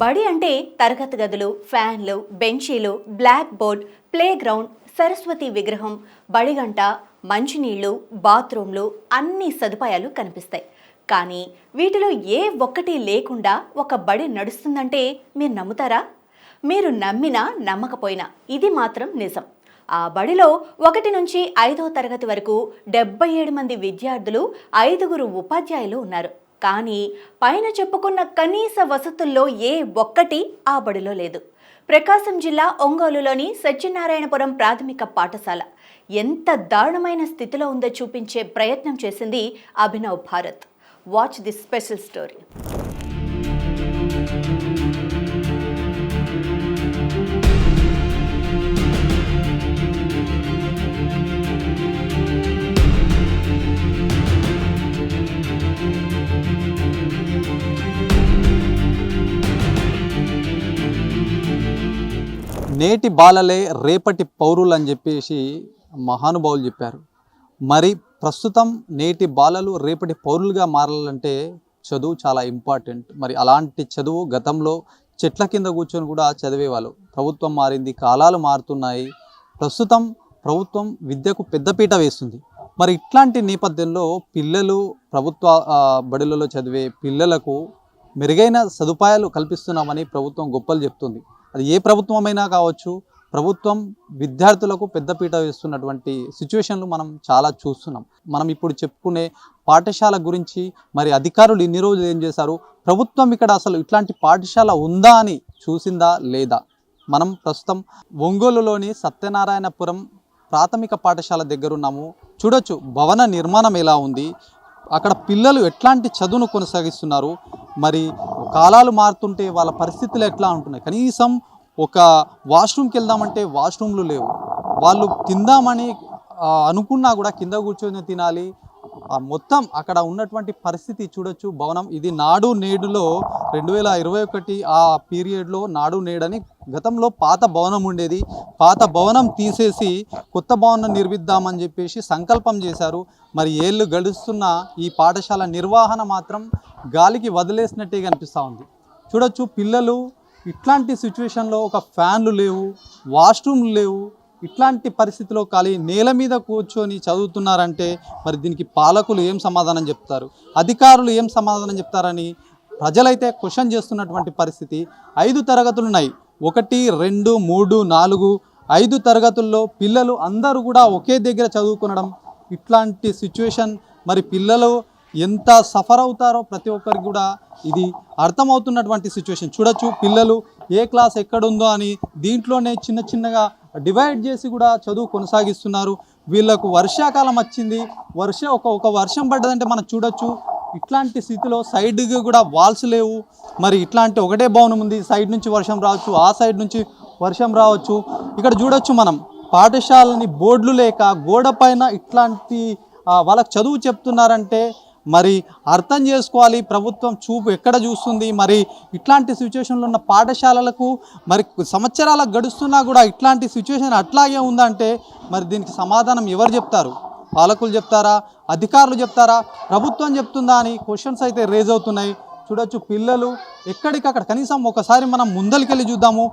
బడి అంటే తరగతి గదులు, ఫ్యాన్లు, బెంచీలు, blackboard, playground, Saraswati విగ్రహం, బడిగంట, మంచినీళ్లు, బాత్రూంలు అన్ని సదుపాయాలు కనిపిస్తాయి. కానీ వీటిలో ఏ ఒక్కటి లేకుండా ఒక బడి నడుస్తుందంటే మీరు నమ్ముతారా? మీరు నమ్మినా నమ్మకపోయినా ఇది మాత్రం నిజం. ఆ బడిలో 1 నుంచి 5వ తరగతి వరకు 77 మంది విద్యార్థులు, 5గురు ఉపాధ్యాయులు ఉన్నారు. కానీ పైన చెప్పుకున్న కనీస వసతుల్లో ఏ ఒక్కటి ఆ బడిలో లేదు. ప్రకాశం జిల్లా ఒంగోలులోని సత్యనారాయణపురం ప్రాథమిక పాఠశాల ఎంత దారుణమైన స్థితిలో ఉందో చూపించే ప్రయత్నం చేసింది Abhinav Bharat. Watch this special story. నేటి బాలలే రేపటి పౌరులు అని చెప్పేసి మహానుభావులు చెప్పారు. మరి ప్రస్తుతం నేటి బాలలు రేపటి పౌరులుగా మారాలంటే చదువు చాలా ఇంపార్టెంట్. మరి అలాంటి చదువు గతంలో చెట్ల కింద కూర్చొని కూడా చదివేవాళ్ళు. ప్రభుత్వం మారింది, కాలాలు మారుతున్నాయి. ప్రస్తుతం ప్రభుత్వం విద్యకు పెద్దపీట వేస్తుంది. మరి ఇట్లాంటి నేపథ్యంలో పిల్లలు ప్రభుత్వ బడులలో చదివే పిల్లలకు మెరుగైన సదుపాయాలు కల్పిస్తున్నామని ప్రభుత్వం గొప్పలు చెప్తుంది. అది ఏ ప్రభుత్వమైనా కావచ్చు, ప్రభుత్వం విద్యార్థులకు పెద్దపీట వేస్తున్నటువంటి సిచ్యువేషన్లు మనం చాలా చూస్తున్నాం. మనం ఇప్పుడు చెప్పుకునే పాఠశాల గురించి మరి అధికారులు ఇన్ని రోజులు ఏం చేశారు, ప్రభుత్వం ఇక్కడ అసలు ఇట్లాంటి పాఠశాల ఉందా అని చూసిందా లేదా? మనం ప్రస్తుతం ఒంగోలులోని సత్యనారాయణపురం ప్రాథమిక పాఠశాల దగ్గర ఉన్నాము. చూడొచ్చు భవన నిర్మాణం ఎలా ఉంది, అక్కడ పిల్లలు ఎట్లాంటి చదువును కొనసాగిస్తున్నారు, మరి కాలాలు మారుతుంటే వాళ్ళ పరిస్థితులు ఎట్లా ఉంటున్నాయి. కనీసం ఒక వాష్రూమ్కి వెళ్దామంటే వాష్రూమ్లు లేవు. వాళ్ళు తిందామని అనుకున్నా కూడా కింద కూర్చొని తినాలి. మొత్తం అక్కడ ఉన్నటువంటి పరిస్థితి చూడొచ్చు. భవనం ఇది నాడు నేడులో 2021 ఆ పీరియడ్లో నాడు నేడని గతంలో పాత భవనం ఉండేది. పాత భవనం తీసేసి కొత్త భవనం నిర్మిద్దామని చెప్పేసి సంకల్పం చేశారు. మరి ఏళ్ళు గడుస్తున్న ఈ పాఠశాల నిర్వహణ మాత్రం గాలికి వదిలేసినట్టే కనిపిస్తూ ఉంది. చూడొచ్చు పిల్లలు ఇట్లాంటి సిచ్యువేషన్లో ఒక ఫ్యాన్లు లేవు, వాష్రూమ్లు లేవు. ఇట్లాంటి పరిస్థితిలో ఖాళీ నేల మీద కూర్చొని చదువుతున్నారంటే మరి దీనికి పాలకులు ఏం సమాధానం చెప్తారు, అధికారులు ఏం సమాధానం చెప్తారని ప్రజలైతే క్వశ్చన్ చేస్తున్నటువంటి పరిస్థితి. 5 తరగతులు ఉన్నాయి. 1, 2, 3, 4, 5 తరగతుల్లో పిల్లలు అందరూ కూడా ఒకే దగ్గర చదువుకునడం, ఇట్లాంటి సిచ్యువేషన్ మరి పిల్లలు ఎంత సఫర్ అవుతారో ప్రతి ఒక్కరికి కూడా ఇది అర్థమవుతున్నటువంటి సిచ్యువేషన్. చూడొచ్చు పిల్లలు ఏ క్లాస్ ఎక్కడుందో అని దీంట్లోనే చిన్న చిన్నగా డివైడ్ చేసి కూడా చదువు కొనసాగిస్తున్నారు. వీళ్ళకు వర్షాకాలం వచ్చింది, ఒక వర్షం పడ్డదంటే మనం చూడొచ్చు ఇట్లాంటి స్థితిలో సైడ్కి కూడా వాల్స్ లేవు. మరి ఇట్లాంటి ఒకటే భవనం ఉంది, సైడ్ నుంచి వర్షం రావచ్చు, ఆ సైడ్ నుంచి వర్షం రావచ్చు. ఇక్కడ చూడొచ్చు మనం పాఠశాలని బోర్డులు లేక గోడ పైన ఇట్లాంటి వాళ్ళకి చదువు చెప్తున్నారంటే మరి అర్థం చేసుకోవాలి ప్రభుత్వం చూపు ఎక్కడ చూస్తుంది. మరి ఇట్లాంటి సిచ్యువేషన్లో ఉన్న పాఠశాలలకు మరి సంవత్సరాలకు గడుస్తున్నా కూడా ఇట్లాంటి సిచ్యువేషన్ అట్లాగే ఉందంటే మరి దీనికి సమాధానం ఎవరు చెప్తారు? పాలకులు చెప్తారా, అధికారులు చెప్తారా, ప్రభుత్వం చెప్తుందా అని క్వశ్చన్స్ అయితే రేజ్ అవుతున్నాయి. చూడొచ్చు పిల్లలు ఎక్కడికక్కడ కనీసం ఒకసారి మనం ముందరికెళ్ళి చూద్దాము.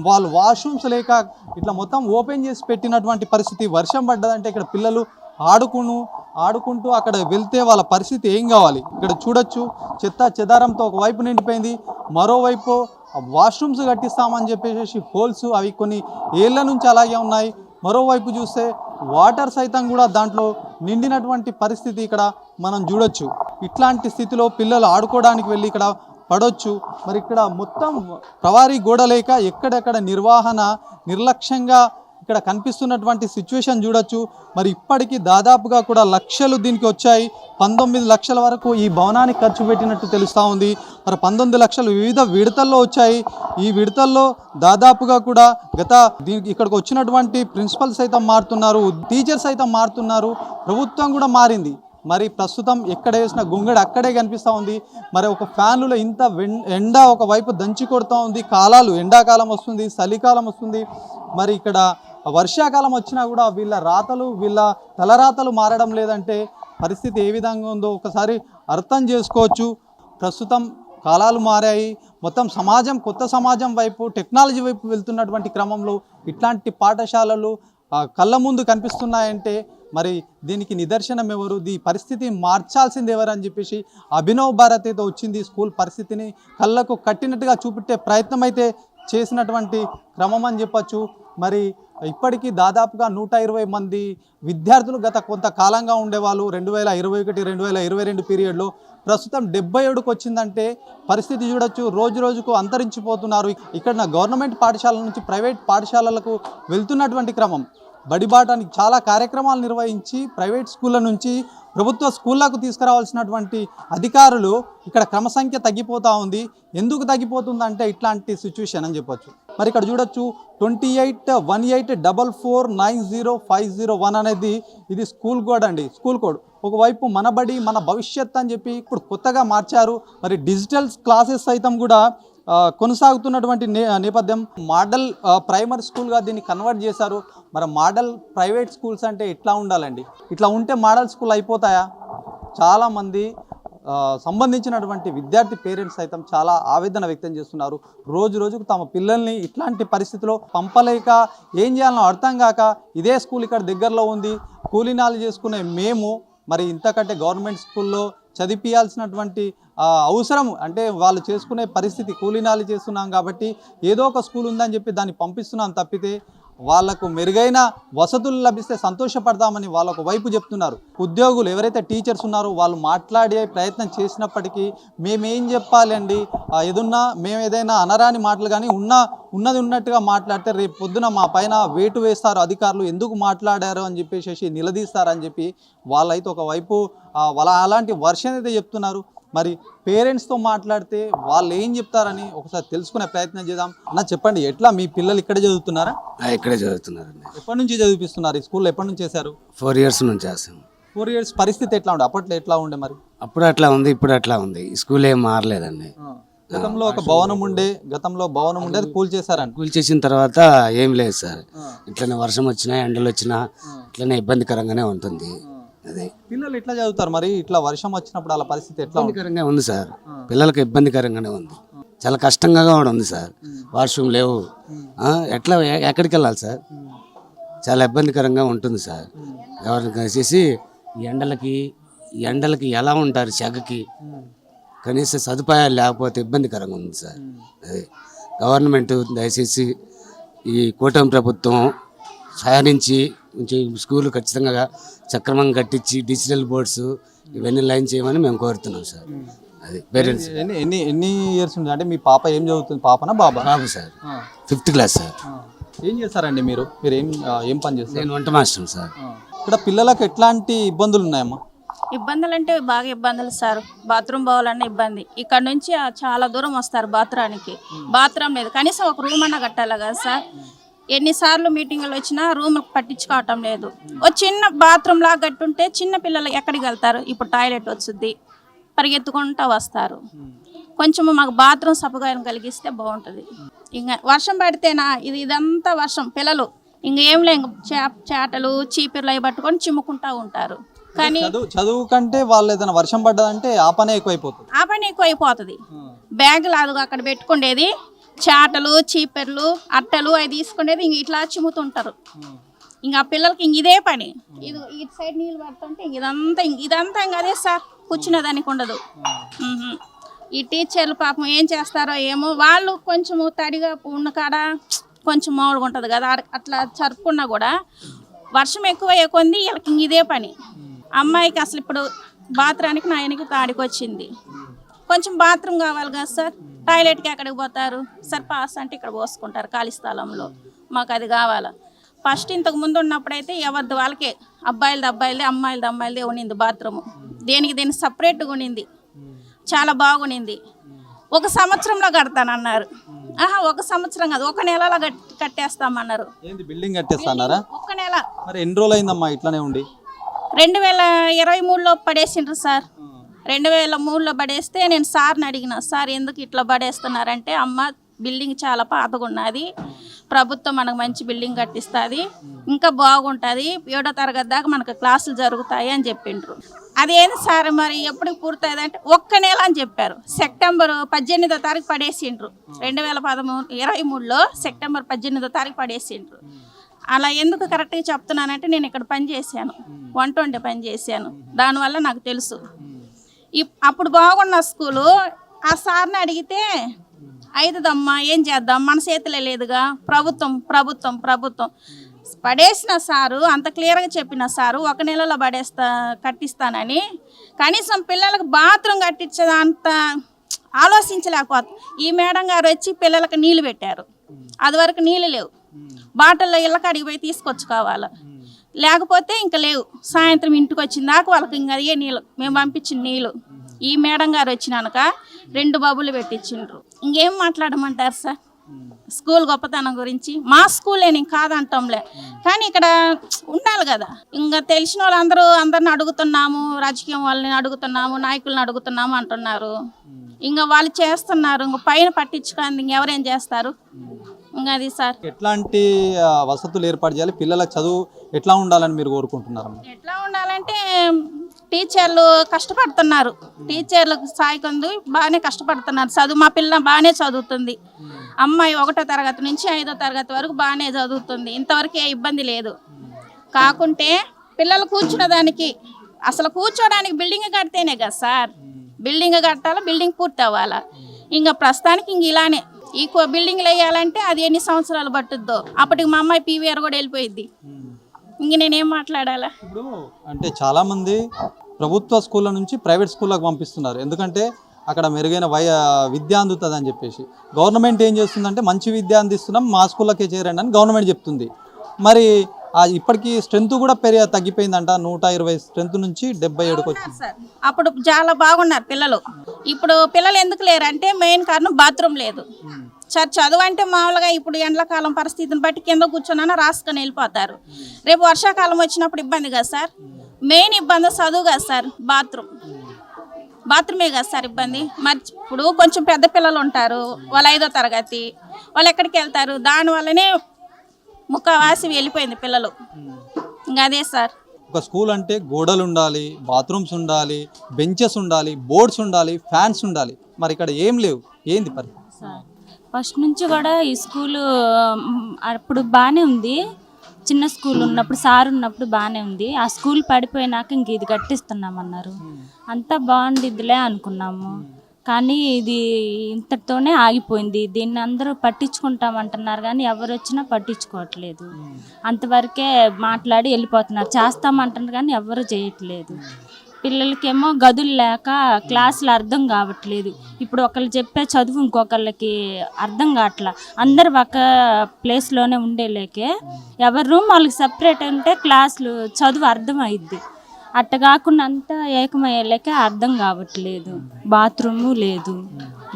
వాళ్ళు వాష్రూమ్స్ లేక ఇట్లా మొత్తం ఓపెన్ చేసి పెట్టినటువంటి పరిస్థితి. వర్షం పడ్డదంటే ఇక్కడ పిల్లలు ఆడుకుంటూ అక్కడ వెళ్తే వాళ్ళ పరిస్థితి ఏం కావాలి? ఇక్కడ చూడొచ్చు చెత్త చెదారంతో ఒకవైపు నిండిపోయింది, మరోవైపు వాష్రూమ్స్ కట్టిస్తామని చెప్పేసి హోల్స్ అవి కొన్ని ఏళ్ళ నుంచి అలాగే ఉన్నాయి. మరోవైపు చూస్తే వాటర్ సైతం కూడా దాంట్లో నిండినటువంటి పరిస్థితి ఇక్కడ మనం చూడొచ్చు. ఇట్లాంటి స్థితిలో పిల్లలు ఆడుకోవడానికి వెళ్ళి ఇక్కడ పడవచ్చు. మరి ఇక్కడ మొత్తం ప్రవారీ గోడ లేక ఎక్కడెక్కడ నిర్లక్ష్యంగా ఇక్కడ కనిపిస్తున్నటువంటి సిచ్యువేషన్ చూడొచ్చు. మరి ఇప్పటికీ దాదాపుగా కూడా లక్షలు దీనికి వచ్చాయి. 19 లక్షల వరకు ఈ భవనానికి ఖర్చు పెట్టినట్టు తెలుస్తూ ఉంది. మరి 19 లక్షలు వివిధ విడతల్లో వచ్చాయి. ఈ విడతల్లో దాదాపుగా కూడా దీనికి ఇక్కడికి వచ్చినటువంటి ప్రిన్సిపల్ సైతం మారుతున్నారు, టీచర్స్ సైతం మారుతున్నారు, ప్రభుత్వం కూడా మారింది. మరి ప్రస్తుతం ఎక్కడ వేసిన గొంగడి అక్కడే కనిపిస్తూ ఉంది. మరి ఒక ఫ్యాన్లో ఇంత ఎండ ఒకవైపు దంచి కొడుతూ ఉంది. కాలాలు ఎండాకాలం వస్తుంది, చలికాలం వస్తుంది. మరి ఇక్కడ వర్షాకాలం వచ్చినా కూడా వీళ్ళ తలరాతలు మారడం లేదంటే పరిస్థితి ఏ విధంగా ఉందో ఒకసారి అర్థం చేసుకోవచ్చు. ప్రస్తుతం కాలాలు మారాయి, మొత్తం సమాజం కొత్త సమాజం వైపు టెక్నాలజీ వైపు వెళ్తున్నటువంటి క్రమంలో ఇట్లాంటి పాఠశాలలు కళ్ళ ముందు కనిపిస్తున్నాయంటే మరి దీనికి నిదర్శనం ఎవరు, ఈ పరిస్థితి మార్చాల్సింది ఎవరు అని చెప్పేసి అభినవ్ భారత్ అయితే వచ్చింది స్కూల్ పరిస్థితిని కళ్ళకు కట్టినట్టుగా చూపెట్టే ప్రయత్నం అయితే చేసినటువంటి క్రమం అని చెప్పచ్చు. మరి ఇప్పటికీ దాదాపుగా 120 మంది విద్యార్థులు గత కొంతకాలంగా ఉండేవాళ్ళు 2021, 2022 పీరియడ్లో. ప్రస్తుతం 77కు వచ్చిందంటే పరిస్థితి చూడొచ్చు. రోజు రోజుకు అంతరించిపోతున్నారు. ఇక్కడ గవర్నమెంట్ పాఠశాలల నుంచి ప్రైవేట్ పాఠశాలలకు వెళ్తున్నటువంటి క్రమం, బడిబాటానికి చాలా కార్యక్రమాలు నిర్వహించి ప్రైవేట్ స్కూళ్ళ నుంచి ప్రభుత్వ స్కూళ్ళకు తీసుకురావాల్సినటువంటి అధికారులు ఇక్కడ క్రమ సంఖ్య తగ్గిపోతూ ఉంది. ఎందుకు తగ్గిపోతుందంటే ఇట్లాంటి సిచ్యువేషన్ అని చెప్పొచ్చు. మరి ఇక్కడ చూడొచ్చు 281844905001 అనేది ఇది స్కూల్ కోడ్ అండి, స్కూల్ కోడ్. ఒకవైపు మన బడి మన భవిష్యత్ అని చెప్పి ఇప్పుడు కొత్తగా మార్చారు. మరి డిజిటల్ క్లాసెస్ సైతం కూడా కొనసాగుతున్నటువంటి నేపథ్యం. మోడల్ ప్రైమరీ స్కూల్గా దీన్ని కన్వర్ట్ చేశారు. మరి మోడల్ ప్రైవేట్ స్కూల్స్ అంటే ఎట్లా ఉండాలండి? ఇట్లా ఉంటే మోడల్ స్కూల్ అయిపోతాయా? చాలామంది సంబంధించినటువంటి విద్యార్థి పేరెంట్స్ సైతం చాలా ఆవేదన వ్యక్తం చేస్తున్నారు. రోజు రోజుకు తమ పిల్లల్ని ఇట్లాంటి పరిస్థితిలో పంపలేక ఏం చేయాలనో అర్థం కాక ఇదే స్కూల్ ఇక్కడ దగ్గరలో ఉంది, కూలీనాలు చేసుకునే మేము మరి ఇంతకంటే గవర్నమెంట్ స్కూల్లో చదివించాల్సినటువంటి అవసరం అంటే వాళ్ళు చేసుకునే పరిస్థితి, కూలీనాలు చేస్తున్నాం కాబట్టి ఏదో ఒక స్కూల్ ఉందని చెప్పి దాన్ని పంపిస్తున్నాం తప్పితే వాళ్లకు మెరుగైన వసతులు లభిస్తే సంతోషపడతామని వాళ్ళకు వైపు చెప్తున్నారు. ఉద్యోగులు ఎవరైతే టీచర్స్ ఉన్నారో వాళ్ళు మాట్లాడే ప్రయత్నం చేసినప్పటికీ మేమేం చెప్పాలండి, మేము ఏదైనా అనరాని మాటలు కానీ ఉన్నది ఉన్నట్టుగా మాట్లాడితే రేపు పొద్దున మా పైన వేటు వేస్తారు అధికారులు, ఎందుకు మాట్లాడారు అని చెప్పేసి నిలదీస్తారని చెప్పి వాళ్ళైతే ఒకవైపు అలాంటి వర్షన్ అయితే చెప్తున్నారు. మరి పేరెంట్స్తో మాట్లాడితే వాళ్ళు ఏం చెప్తారని ఒకసారి తెలుసుకునే ప్రయత్నం చేద్దాం. అన్న చెప్పండి, ఎట్లా మీ పిల్లలు ఇక్కడే చదువుతున్నారా? ఇక్కడే చదువుతున్నారండి. ఎప్పటి నుంచి చదివిస్తున్నారు? ఈ స్కూల్లో ఎప్పటి నుంచి చేశారు? 4 years నుంచి చేస్తాం. 4 years పరిస్థితి ఎట్లా ఉండే? అప్పట్లో ఎట్లా ఉండే? మరి అప్పుడు అట్లా ఉంది, ఇప్పుడు అట్లా ఉంది. స్కూల్ ఏం మారలేదండి. గతంలో ఒక భవనం ఉండే, అది కూల్ చేశారండి. కూల్ చేసిన తర్వాత ఏం లేదు సార్. ఇట్లనే వర్షం వచ్చినా ఎండలు వచ్చినా ఇట్లనే ఇబ్బందికరంగానే ఉంటుంది. అదే పిల్లలు ఎట్లా చదువుతారు మరి? ఇట్లా వర్షం వచ్చినప్పుడు అలా పరిస్థితి ఎట్లా? ఇబ్బందికరంగా ఉంది సార్. పిల్లలకు ఇబ్బందికరంగానే ఉంది, చాలా కష్టంగా కూడా ఉంది సార్. వాష్రూమ్ లేవు, ఎక్కడికి వెళ్ళాలి సార్? చాలా ఇబ్బందికరంగా ఉంటుంది సార్. ఎవరికి వచ్చేసి ఎండలకి ఎలా ఉంటారు, చెగకి కనీస సదుపాయాలు లేకపోతే ఇబ్బందికరంగా ఉంది సార్. అదే గవర్నమెంట్ దయచేసి ఈ కూటమి ప్రభుత్వం సహాయించి కొంచెం స్కూల్ ఖచ్చితంగా సక్రమంగా కట్టించి డిజిటల్ బోర్డ్స్ ఇవన్నీ లైన్ చేయమని మేము కోరుతున్నాం సార్. అది పేరెంట్స్. ఎన్ని ఇయర్స్ ఉంది అంటే మీ పాప ఏం చదువుతుంది? పాపనా బాబా? బాబు సార్, 5th class సార్. ఏం చేస్తారండి మీరు ఏం పని చేస్తారు? నేను వంట మాస్టర్ సార్. ఇక్కడ పిల్లలకు ఎట్లాంటి ఇబ్బందులు ఉన్నాయమ్మా? ఇబ్బందులు అంటే బాగా ఇబ్బందులు సార్. బాత్రూమ్ పోవాలన్న ఇబ్బంది. ఇక్కడ నుంచి చాలా దూరం వస్తారు బాత్రూమ్కి. బాత్రూమ్ లేదు, కనీసం ఒక రూమ్ అన్నా కట్టాలి కదా సార్. ఎన్నిసార్లు మీటింగులు వచ్చినా రూమ్ పట్టించుకోవటం లేదు. ఓ చిన్న బాత్రూమ్ లాగా కట్టుంటే చిన్న పిల్లలు ఎక్కడికి వెళ్తారు? ఇప్పుడు టాయిలెట్ వచ్చుద్ది, పరిగెత్తుకుంటూ వస్తారు. కొంచెం మాకు బాత్రూమ్ సౌకర్యం కలిగిస్తే బాగుంటుంది. ఇంకా వర్షం పడితేనా ఇదంతా వర్షం, పిల్లలు ఇంకేం లేదు, చేటలు చీపిర్లు అవి పట్టుకొని చిమ్ముకుంటూ ఉంటారు. కానీ చదువు కంటే వాళ్ళు ఏదైనా వర్షం పడ్డదంటే ఆ పని ఎక్కువైపోతుంది. బ్యాగులు అది అక్కడ పెట్టుకునేది, చాటలు చీపెర్లు అట్టలు అవి తీసుకునేది ఇంక ఇట్లా చిమ్ముతుంటారు. ఇంకా పిల్లలకి ఇంక ఇదే పని. ఇది ఇటు సైడ్ నీళ్ళు పడుతుంటే ఇదంతా ఇంక అదే సార్, కూర్చునేదానికి ఉండదు. ఈ టీచర్లు పాపం ఏం చేస్తారో ఏమో. వాళ్ళు కొంచెము తడిగా ఉన్న కాడ కొంచెం మామూలుగా ఉంటుంది కదా, అట్లా జరుపుకున్నా కూడా వర్షం ఎక్కువ కొంది వీళ్ళకి ఇంక ఇదే పని. అమ్మాయికి అసలు ఇప్పుడు బాత్రూమ్కి నాయనకి తాడికి వచ్చింది, కొంచెం బాత్రూమ్ కావాలి కదా సార్. టాయిలెట్కి ఎక్కడికి పోతారు సార్? పాస్ అంటే ఇక్కడ పోసుకుంటారు ఖాళీ స్థలంలో. మాకు అది కావాలా. ఫస్ట్ ఇంతకు ముందు ఉన్నప్పుడైతే ఎవరిది వాళ్ళకే, అబ్బాయిలది అమ్మాయిలదే ఉండింది బాత్రూమ్. దేనికి సపరేట్గా ఉండింది, చాలా బాగుండింది. 1 సంవత్సరంలో కడతానన్నారు. 1 సంవత్సరం కాదు, 1 నెలలో కట్టేస్తామన్నారు. బిల్డింగ్ కట్టేస్తారా? 1 నెల. మరి ఎన్ని రోజులు అయిందమ్మా ఇట్లానే ఉండి? 2023లో పడేసిండ్రు సార్. 2003లో పడేస్తే నేను సార్ని అడిగిన, సార్ ఎందుకు ఇట్లా పడేస్తున్నారంటే, అమ్మ బిల్డింగ్ చాలా పాతగా ఉన్నది. ప్రభుత్వం మనకు మంచి బిల్డింగ్ కట్టిస్తుంది, ఇంకా బాగుంటుంది, 7వ తరగతి దాకా మనకు క్లాసులు జరుగుతాయి అని చెప్పిండ్రు. అదేంది సార్ మరి ఎప్పటికి పూర్తయింది అంటే 1 నెల అని చెప్పారు. సెప్టెంబర్ 18వ తారీఖు పడేసిండ్రు. 2023లో సెప్టెంబర్ 18వ తారీఖు పడేసిండ్రు. అలా ఎందుకు కరెక్ట్గా చెప్తున్నానంటే నేను ఇక్కడ పని చేశాను, వంట వండే పని చేశాను, దానివల్ల నాకు తెలుసు. అప్పుడు బాగున్న స్కూలు ఆ సార్ని అడిగితే అవుతుందమ్మా ఏం చేద్దాం మన చేతిలో లేదుగా, ప్రభుత్వం ప్రభుత్వం ప్రభుత్వం పడేసిన సారు అంత క్లియర్గా చెప్పిన సారు 1 నెలలో కట్టిస్తానని కనీసం పిల్లలకు బాత్రూమ్ కట్టించేది అంత ఆలోచించలేకపోతుంది. ఈ మేడం గారు వచ్చి పిల్లలకు నీళ్ళు పెట్టారు, అది వరకు నీళ్ళు లేవు, బాటిల్లో ఇళ్ళకి అడిగిపోయి తీసుకొచ్చుకోవాలి, లేకపోతే ఇంకా లేవు. సాయంత్రం ఇంటికి వచ్చిన దాకా వాళ్ళకి ఇంకా అయ్యే నీళ్ళు, మేము పంపించిన నీళ్ళు. ఈ మేడం గారు వచ్చినాక 2 బబులు పెట్టించిండ్రు. ఇంకేం మాట్లాడమంటారు సార్ స్కూల్ గొప్పతనం గురించి? మా స్కూలే నేను కాదంటాంలే, కానీ ఇక్కడ ఉండాలి కదా. ఇంకా తెలిసిన వాళ్ళందరూ అందరిని అడుగుతున్నాము, రాజకీయం వాళ్ళని అడుగుతున్నాము, నాయకులను అడుగుతున్నాము అంటున్నారు. ఇంకా వాళ్ళు చేస్తున్నారు, ఇంకా పైన పట్టించుకొని ఇంకెవరేం చేస్తారు? ఇంకా అది సార్ ఎట్లాంటి వసతులు ఏర్పాటు చేయాలి, పిల్లలకు చదువు ఎట్లా ఉండాలని మీరు కోరుకుంటున్నారు? ఎట్లా ఉండాలంటే టీచర్లు కష్టపడుతున్నారు, టీచర్లకు స్థాయి కొంది బాగానే కష్టపడుతున్నారు. చదువు మా పిల్ల బాగానే చదువుతుంది, అమ్మాయి 1వ తరగతి నుంచి 5వ తరగతి వరకు బాగానే చదువుతుంది, ఇంతవరకు ఏ ఇబ్బంది లేదు. కాకుంటే పిల్లలు కూర్చునేదానికి అసలు కూర్చోడానికి బిల్డింగ్ కడితేనే కదా సార్, బిల్డింగ్ కట్టాలా, బిల్డింగ్ పూర్తి అవ్వాలా. ఇంకా ప్రస్తుతానికి ఇంక ఇలానే ఈ బిల్డింగ్లు వేయాలంటే అది ఎన్ని సంవత్సరాలు పట్టుద్దో, అప్పటికి మా అమ్మాయి పీవీఆర్ కూడా వెళ్ళిపోయిద్ది. ఇంక నేనేం మాట్లాడాలా? ఇప్పుడు అంటే చాలామంది ప్రభుత్వ స్కూళ్ళ నుంచి ప్రైవేట్ స్కూళ్ళకి పంపిస్తున్నారు, ఎందుకంటే అక్కడ మెరుగైన విద్య అందుతుంది అని చెప్పేసి. గవర్నమెంట్ ఏం చేస్తుందంటే మంచి విద్య అందిస్తున్నాం, మా స్కూళ్ళకే చేరండి అని గవర్నమెంట్ చెప్తుంది. మరి ఇప్పటికీ స్ట్రెంత్ కూడా తగ్గిపోయిందంట, 120 స్ట్రెంత్ నుంచి 77కి వచ్చింది. అప్పుడు చాలా బాగున్నారు పిల్లలు, ఇప్పుడు పిల్లలు ఎందుకు లేరు అంటే మెయిన్ కారణం బాత్రూమ్ లేదు. చదువు అంటే మామూలుగా ఇప్పుడు ఎండాకాలం పరిస్థితిని బట్టి కింద కూర్చొని రాసుకొని వెళ్ళిపోతారు. రేపు వర్షాకాలం వచ్చినప్పుడు ఇబ్బంది కదా సార్, మెయిన్ ఇబ్బంది చదువు కదా సార్, బాత్రూమే కదా సార్ ఇబ్బంది. మరి ఇప్పుడు కొంచెం పెద్ద పిల్లలు ఉంటారు, వాళ్ళు 5వ తరగతి, వాళ్ళు ఎక్కడికి వెళ్తారు? దానివల్లనే ముక్కవాసి వెళ్ళిపోయింది పిల్లలు. ఇంకా అదే సార్, ఒక స్కూల్ అంటే గోడలు ఉండాలి, బాత్రూమ్స్ ఉండాలి, బెంచెస్ ఉండాలి, బోర్డ్స్ ఉండాలి, ఫ్యాన్స్ ఉండాలి. మరి ఇక్కడ ఏం లేవు, ఏంది పరిస్థితి? ఫస్ట్ నుంచి కూడా ఈ స్కూలు అప్పుడు బాగానే ఉంది, చిన్న స్కూల్ ఉన్నప్పుడు సార్ ఉన్నప్పుడు బాగానే ఉంది. ఆ స్కూల్ పడిపోయినాక ఇంక ఇది కట్టిస్తున్నామన్నారు, అంతా బాగుండిద్దిలే అనుకున్నాము. కానీ ఇది ఇంతటితోనే ఆగిపోయింది. దీన్ని అందరూ పట్టించుకుంటామంటున్నారు కానీ ఎవరు వచ్చినా పట్టించుకోవట్లేదు. అంతవరకే మాట్లాడి వెళ్ళిపోతున్నారు, చేస్తామంటున్నారు కానీ ఎవరు చేయట్లేదు. పిల్లలకేమో గదులు లేక క్లాసులు అర్థం కావట్లేదు. ఇప్పుడు ఒకళ్ళు చెప్పే చదువు ఇంకొకళ్ళకి అర్థం కావట్లా. అందరు ఒక ప్లేస్లోనే ఉండేలేకే ఎవరి రూమ్ వాళ్ళకి సపరేట్ ఉంటే క్లాసులు చదువు అర్థం అయ్యిద్ది. అట్ట కాకుండా అంతా ఏకమయ్యేలేక అర్థం కావట్లేదు. బాత్రూము లేదు,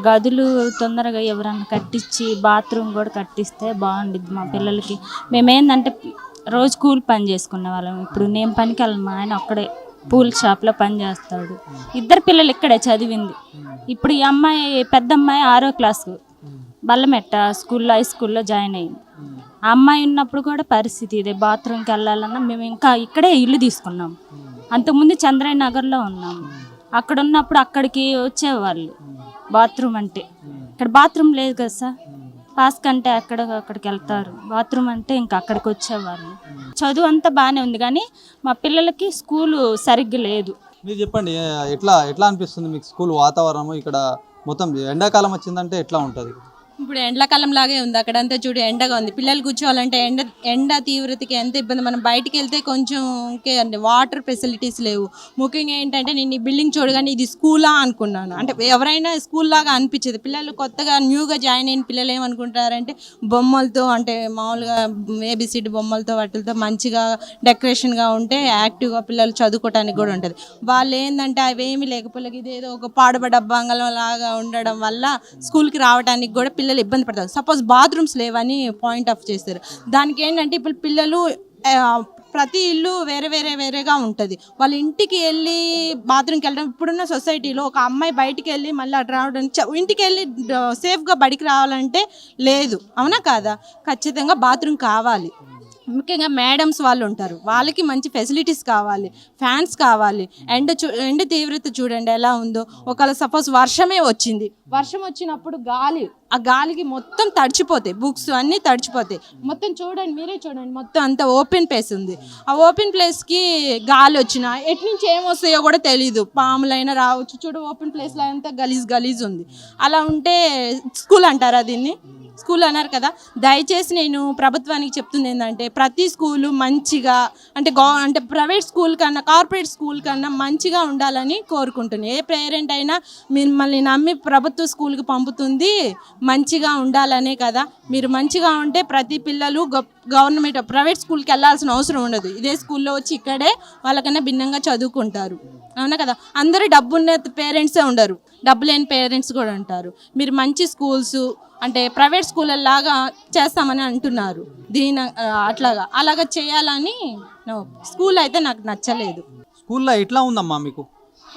గదులు తొందరగా ఎవరన్నా కట్టించి బాత్రూమ్ కూడా కట్టిస్తే బాగుండిద్ది మా పిల్లలకి. మేమేందంటే రోజు కూలి పని చేసుకునే వాళ్ళం, ఇప్పుడు నేను పనికి వెళ్ళను, మా ఆయన ఒక్కడే పూల్ షాప్లో పని చేస్తాడు. 2 పిల్లలు ఇక్కడే చదివింది. ఇప్పుడు ఈ అమ్మాయి పెద్ద అమ్మాయి 6వ క్లాసు బల్లమెట్ట స్కూల్లో హై స్కూల్లో జాయిన్ అయ్యింది. ఆ అమ్మాయి ఉన్నప్పుడు కూడా పరిస్థితి ఇదే, బాత్రూమ్కి వెళ్ళాలన్నా మేము ఇంకా ఇక్కడే ఇల్లు తీసుకున్నాం. అంతకుముందు చంద్రయ్య నగర్లో ఉన్నాము, అక్కడ ఉన్నప్పుడు అక్కడికి వచ్చేవాళ్ళు బాత్రూమ్ అంటే. ఇక్కడ బాత్రూమ్ లేదు కదా సార్, పాస్ కంటే అక్కడికి వెళ్తారు, బాత్రూమ్ అంటే ఇంకా అక్కడికి వచ్చేవాళ్ళు. చదువు అంతా బాగానే ఉంది కానీ మా పిల్లలకి స్కూలు సరిగ్గా లేదు. మీరు చెప్పండి, ఎట్లా అనిపిస్తుంది మీకు స్కూల్ వాతావరణం? ఇక్కడ మొత్తం ఎండాకాలం వచ్చిందంటే ఎట్లా ఉంటుంది? ఇప్పుడు ఎండాకాలం లాగే ఉంది, అక్కడంతా చూడు ఎండగా ఉంది. పిల్లలు కూర్చోవాలంటే ఎండ తీవ్రతకి ఎంత ఇబ్బంది. మనం బయటికి వెళ్తే కొంచెం అంటే వాటర్ ఫెసిలిటీస్ లేవు. ముఖ్యంగా ఏంటంటే నేను ఈ బిల్డింగ్ చూడగానే ఇది స్కూలా అనుకున్నాను. అంటే ఎవరైనా స్కూల్ లాగా అనిపించేది. పిల్లలు కొత్తగా న్యూగా జాయిన్ అయిన పిల్లలు ఏమనుకుంటారంటే బొమ్మలతో, అంటే మామూలుగా ఏబిసిడి బొమ్మలతో వాటితో మంచిగా డెకరేషన్గా ఉంటే యాక్టివ్గా పిల్లలు చదువుకోవడానికి కూడా ఉంటుంది. వాళ్ళు ఏంటంటే అవేమీ లేకపోతే ఇదేదో ఒక పాడుబడ్డ బంగళం లాగా ఉండడం వల్ల స్కూల్కి రావడానికి కూడా పిల్లలు ఇబ్బంది పడతారు. సపోజ్ బాత్రూమ్స్ లేవని పాయింట్ ఆఫ్ చేస్తారు. దానికి ఏంటంటే ఇప్పుడు పిల్లలు ప్రతి ఇల్లు వేరేగా ఉంటుంది. వాళ్ళ ఇంటికి వెళ్ళి బాత్రూమ్కి వెళ్ళడం, ఇప్పుడున్న సొసైటీలో ఒక అమ్మాయి బయటికి వెళ్ళి మళ్ళీ అటు రావడం, ఇంటికి వెళ్ళి సేఫ్గా బడికి రావాలంటే లేదు, అవునా కాదా? ఖచ్చితంగా బాత్రూమ్ కావాలి. ముఖ్యంగా మేడమ్స్ వాళ్ళు ఉంటారు, వాళ్ళకి మంచి ఫెసిలిటీస్ కావాలి, ఫ్యాన్స్ కావాలి. ఎండ తీవ్రత చూడండి ఎలా ఉందో. ఒకవేళ సపోజ్ వర్షమే వచ్చింది, వర్షం వచ్చినప్పుడు ఆ గాలికి మొత్తం తడిచిపోతాయి, బుక్స్ అన్నీ తడిచిపోతాయి. మొత్తం చూడండి, మీరే చూడండి, మొత్తం అంత ఓపెన్ ప్లేస్ ఉంది. ఆ ఓపెన్ ప్లేస్కి గాలి వచ్చినా ఎటు నుంచి ఏమొస్తాయో కూడా తెలీదు, పాములైనా రావచ్చు. చూడు ఓపెన్ ప్లేస్లో అంతా గలీజ్ ఉంది. అలా ఉంటే స్కూల్ అంటారా దీన్ని? స్కూల్ అన్నారు కదా. దయచేసి నేను ప్రభుత్వానికి చెప్తుంది ఏంటంటే ప్రతి స్కూలు మంచిగా అంటే ప్రైవేట్ స్కూల్ కన్నా కార్పొరేట్ స్కూల్ కన్నా మంచిగా ఉండాలని కోరుకుంటున్నాను. ఏ పేరెంట్ అయినా మిమ్మల్ని నమ్మి ప్రభుత్వ స్కూల్కి పంపుతుంది మంచిగా ఉండాలనే కదా. మీరు మంచిగా ఉంటే ప్రతి పిల్లలు గవర్నమెంట్ ప్రైవేట్ స్కూల్కి వెళ్ళాల్సిన అవసరం ఉండదు. ఇదే స్కూల్లో వచ్చి ఇక్కడే వాళ్ళకన్నా భిన్నంగా చదువుకుంటారు, అవునా కదా. అందరూ డబ్బున్న పేరెంట్సే ఉండరు, డబ్బు లేని పేరెంట్స్ కూడా ఉంటారు. మీరు మంచి స్కూల్స్ అంటే ప్రైవేట్ స్కూళ్ళలాగా చేస్తామని అంటున్నారు. అలాగా చేయాలని స్కూల్ అయితే నాకు నచ్చలేదు. స్కూల్లో ఎట్లా ఉందమ్మా మీకు?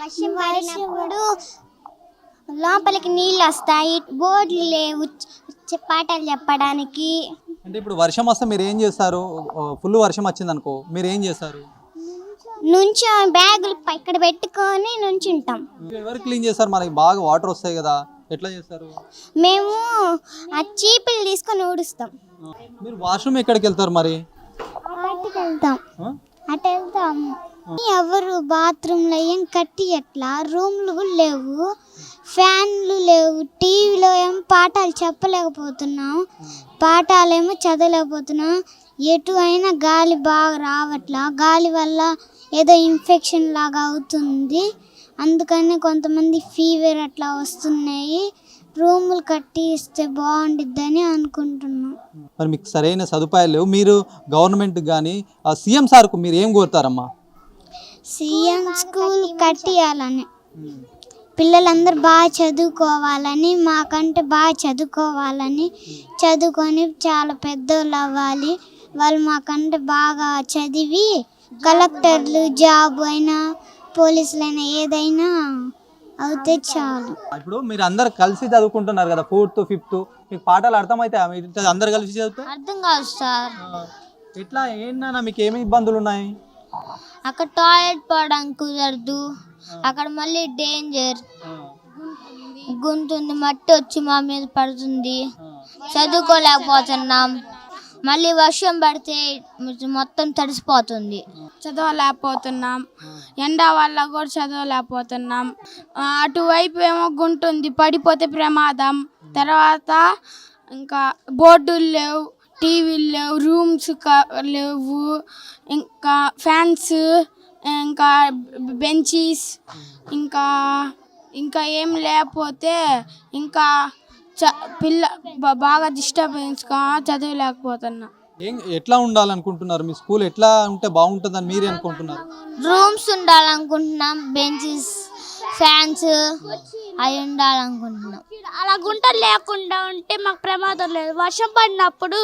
వర్షం పడినప్పుడు లోపలికి నీళ్ళు వస్తాయి, బోర్డులు లేవు పాఠాలు చెప్పడానికి. అంటే ఇప్పుడు వర్షం వస్తే మీరు ఏం చేస్తారు? ఫుల్ వర్షం వచ్చింది అనుకో, మీరు ఏం చేస్తారు? నుంచో బ్యాగులు ఇక్కడ పెట్టుకొని నుంచుంటాం. ఎవరు క్లీన్ చేస్తారు? మనకి బాగా వాటర్ వస్తాయి కదా, ఎట్లా చేస్తారు? మేము ఆ చీపులు తీసుకొని ఊడుస్తాం. మీరు వాష్రూమ్ ఎక్కడికి వెళ్తారు మరి? అటు వెళ్తాం. ఎవరు బాత్రూంలో ఏం కట్టి ఎట్లా, రూమ్లు కూడా లేవు, ఫ్యాన్లు లేవు, టీవీలో ఏం పాఠాలు చెప్పలేకపోతున్నాం, పాఠాలేమో చదవలేకపోతున్నాం. ఎటు అయినా గాలి బాగా రావట్లా, గాలి వల్ల ఏదో ఇన్ఫెక్షన్ లాగా అవుతుంది. అందుకని కొంతమంది ఫీవర్ అట్లా వస్తున్నాయి. రూములు కట్టి ఇస్తే బాగుండిద్దని అనుకుంటున్నాం. మరి మీకు సరైన సదుపాయాలు లేవు. మీరు గవర్నమెంట్ కానీ సీఎం సార్కు మీరు ఏం కోరుతారమ్మా? సీఎం స్కూల్ కట్టియాలని, పిల్లలందరూ బాగా చదువుకోవాలని, మాకంటే బాగా చదువుకోవాలని, చదువుకొని చాలా పెద్దోళ్ళు అవ్వాలి. వాళ్ళు మాకంటే బాగా చదివి కలెక్టర్లు జాబ్ అయినా పోలీసులైనా ఏదైనా అవుతే చాలు. ఇప్పుడు మీరు అందరు కలిసి చదువుకుంటున్నారు కదా, 4th 5th, మీకు పాఠాలు అర్థమైతే అందరు కలిసి చదివితే? అర్థం కాదు సార్. ఎట్లా ఏంటన్నా మీకు ఏమి ఇబ్బందులు ఉన్నాయి? అక్కడ టాయిలెట్ పోవడానికి కుదరదు, అక్కడ మళ్ళీ డేంజర్, గుంటుంది, మట్టి వచ్చి మా మీద పడుతుంది, చదువుకోలేకపోతున్నాం. మళ్ళీ వర్షం పడితే మొత్తం తడిసిపోతుంది, చదవలేకపోతున్నాం. ఎండ వల్ల కూడా చదవలేకపోతున్నాం. అటువైపు ఏమో గుంటుంది, పడిపోతే ప్రమాదం. తర్వాత ఇంకా బోర్డులు లేవు, టీవీలు లేవు, రూమ్స్ లేవు, ఇంకా ఫ్యాన్స్, ఇంకా బెంచీస్, ఇంకా ఏం లేకపోతే ఇంకా బాగా డిస్టర్బెన్స్గా చదవలేకపోతున్నా. ఎట్లా ఉండాలనుకుంటున్నారు? మీ స్కూల్ ఎట్లా ఉంటే బాగుంటుందని మీరే అనుకుంటున్నారు? రూమ్స్ ఉండాలనుకుంటున్నాం, బెంచెస్, ఫ్యాన్స్ అవి ఉండాలనుకుంటున్నాం. అలా గుంటలు లేకుండా ఉంటే మాకు ప్రమాదం లేదు. వర్షం పడినప్పుడు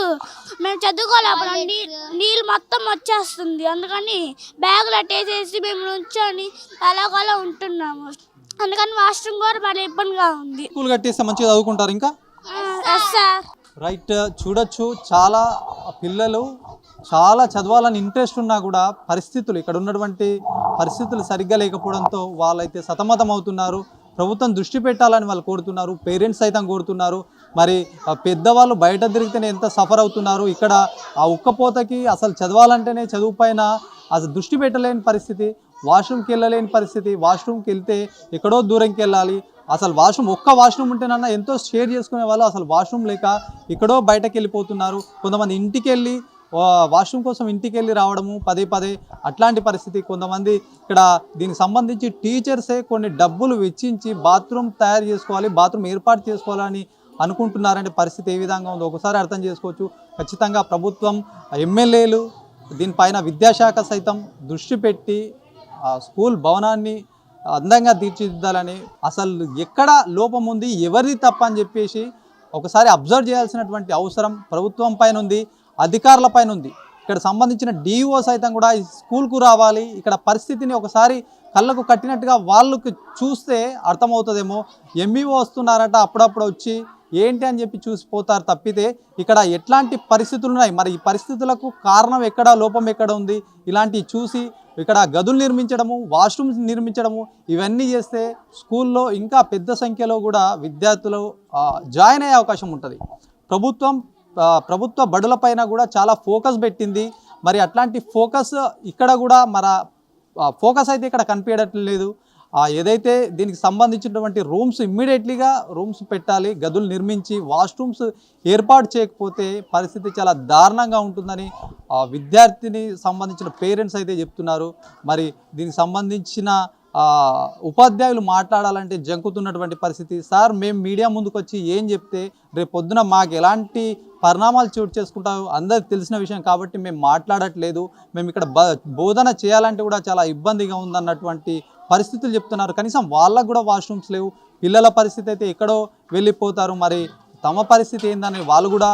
మేము చదువుకోలేకపోతే నీళ్ళు మొత్తం వచ్చేస్తుంది. అందుకని బ్యాగులు అట్టేసేసి మేము నుంచొని అలాగలా ఉంటున్నాము. అందుకని వాష్రూమ్ కూడా మళ్ళీ ఇబ్బందిగా ఉంది. స్కూల్ కట్టేస్తే మంచిగా చదువుకుంటారు ఇంకా? రైట్, చూడొచ్చు చాలా పిల్లలు చాలా చదవాలని ఇంట్రెస్ట్ ఉన్నా కూడా పరిస్థితులు, ఇక్కడ ఉన్నటువంటి పరిస్థితులు సరిగ్గా లేకపోవడంతో వాళ్ళైతే సతమతం అవుతున్నారు. ప్రభుత్వం దృష్టి పెట్టాలని వాళ్ళు కోరుతున్నారు, పేరెంట్స్ సైతం కోరుతున్నారు. మరి పెద్దవాళ్ళు బయట తిరిగితేనే ఎంత సఫర్ అవుతున్నారు. ఇక్కడ ఆ ఉక్కపోతకి అసలు చదవాలంటేనే చదువు పైన అసలు దృష్టి పెట్టలేని పరిస్థితి, వాష్రూమ్కి వెళ్ళలేని పరిస్థితి. వాష్రూమ్కి వెళ్తే ఎక్కడో దూరంకి వెళ్ళాలి. అసలు ఒక్క వాష్రూమ్ ఉంటేనన్నా ఎంతో షేర్ చేసుకునే వాళ్ళు అసలు వాష్రూమ్ లేక ఎక్కడో బయటకు వెళ్ళిపోతున్నారు. కొంతమంది ఇంటికి వెళ్ళి వాష్రూమ్ కోసం ఇంటికి వెళ్ళి రావడము పదే అట్లాంటి పరిస్థితి. కొంతమంది ఇక్కడ దీనికి సంబంధించి టీచర్సే కొన్ని డబ్బులు వెచ్చించి బాత్రూమ్ తయారు చేసుకోవాలి, బాత్రూమ్ ఏర్పాటు చేసుకోవాలని అనుకుంటున్నారంటే పరిస్థితి ఏ విధంగా ఉందో ఒకసారి అర్థం చేసుకోవచ్చు. ఖచ్చితంగా ప్రభుత్వం, ఎమ్మెల్యేలు దీనిపైన విద్యాశాఖ సైతం దృష్టి పెట్టి స్కూల్ భవనాన్ని అందంగా తీర్చిదిద్దాలని, అసలు ఎక్కడ లోపం ఉంది, ఎవరిది తప్ప అని చెప్పేసి ఒకసారి అబ్జర్వ్ చేయాల్సినటువంటి అవసరం ప్రభుత్వం పైన ఉంది, అధికారుల పైన ఉంది. ఇక్కడ సంబంధించిన డిఓ సైతం కూడా ఈ స్కూల్కు రావాలి, ఇక్కడ పరిస్థితిని ఒకసారి కళ్ళకు కట్టినట్టుగా వాళ్ళకు చూస్తే అర్థమవుతుందేమో. ఎంఈఓ వస్తున్నారట, అప్పుడప్పుడు వచ్చి ఏంటి అని చెప్పి చూసిపోతారు తప్పితే ఇక్కడ ఎట్లాంటి పరిస్థితులు ఉన్నాయి, మరి ఈ పరిస్థితులకు కారణం ఎక్కడ, లోపం ఎక్కడ ఉంది, ఇలాంటివి చూసి ఇక్కడ గదులు నిర్మించడము, వాష్రూమ్స్ నిర్మించడము, ఇవన్నీ చేస్తే స్కూల్లో ఇంకా పెద్ద సంఖ్యలో కూడా విద్యార్థులు జాయిన్ అయ్యే అవకాశం ఉంటుంది. ప్రభుత్వ బడులపైన కూడా చాలా ఫోకస్ పెట్టింది. మరి అట్లాంటి ఫోకస్ ఇక్కడ కూడా ఫోకస్ అయితే ఇక్కడ కనిపించట్లేదు. ఏదైతే దీనికి సంబంధించినటువంటి రూమ్స్ ఇమ్మీడియట్లీగా రూమ్స్ పెట్టాలి, గదులు నిర్మించి వాష్రూమ్స్ ఏర్పాటు చేయకపోతే పరిస్థితి చాలా దారుణంగా ఉంటుందని విద్యార్థిని సంబంధించిన పేరెంట్స్ అయితే చెప్తున్నారు. మరి దీనికి సంబంధించిన ఉపాధ్యాయులు మాట్లాడాలంటే జంకుతున్నటువంటి పరిస్థితి. సార్, మేము మీడియా ముందుకు వచ్చి ఏం చెప్తే రేపు పొద్దున మాకు ఎలాంటి పరిణామాలు చోటు చేసుకుంటాయో అందరికి తెలిసిన విషయం కాబట్టి మేము మాట్లాడట్లేదు, మేము ఇక్కడ బోధన చేయాలంటే కూడా చాలా ఇబ్బందిగా ఉందన్నటువంటి పరిస్థితులు చెప్తున్నారు. కనీసం వాళ్ళకు కూడా వాష్రూమ్స్ లేవు, పిల్లల పరిస్థితి అయితే ఎక్కడో వెళ్ళిపోతారు. మరి తమ పరిస్థితి ఏందని వాళ్ళు కూడా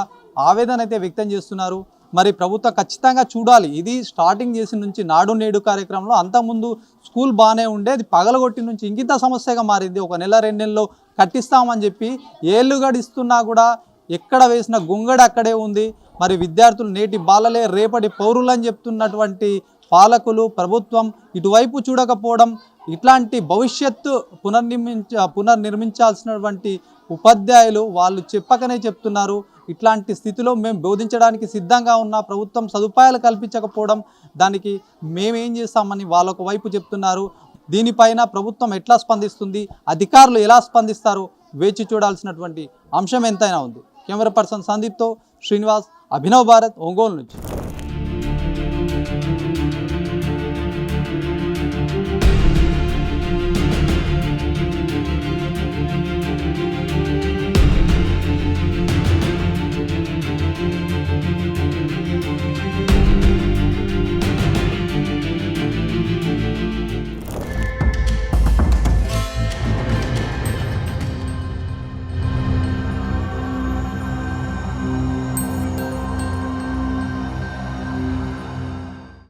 ఆవేదన అయితే వ్యక్తం చేస్తున్నారు. మరి ప్రభుత్వం ఖచ్చితంగా చూడాలి. ఇది స్టార్టింగ్ చేసిన నుంచి నాడు నేడు కార్యక్రమంలో అంతకుముందు స్కూల్ బాగానే ఉండేది, పగలగొట్టి నుంచి ఇంకింత సమస్యగా మారింది. 1 నెల 2 నెలల్లో కట్టిస్తామని చెప్పి ఏళ్ళు గడిస్తున్నా కూడా ఎక్కడ వేసిన గొంగడి అక్కడే ఉంది. మరి విద్యార్థులు నేటి బాలలే రేపటి పౌరులు అని చెప్తున్నటువంటి పాలకులు, ప్రభుత్వం ఇటువైపు చూడకపోవడం, ఇట్లాంటి భవిష్యత్తు పునర్నిర్మించాల్సినటువంటి ఉపాధ్యాయులు వాళ్ళు చెప్పకనే చెప్తున్నారు. ఇట్లాంటి స్థితిలో మేము బోధించడానికి సిద్ధంగా ఉన్న ప్రభుత్వం సదుపాయాలు కల్పించకపోవడం, దానికి మేమేం చేస్తామని వాళ్ళొక వైపు చెప్తున్నారు. దీనిపైన ప్రభుత్వం ఎట్లా స్పందిస్తుంది, అధికారులు ఎలా స్పందిస్తారో వేచి చూడాల్సినటువంటి అంశం ఎంతైనా ఉంది. కెమెరా పర్సన్ సందీప్తో శ్రీనివాస్, అభినవ్ భారత్, ఒంగోలు నుంచి.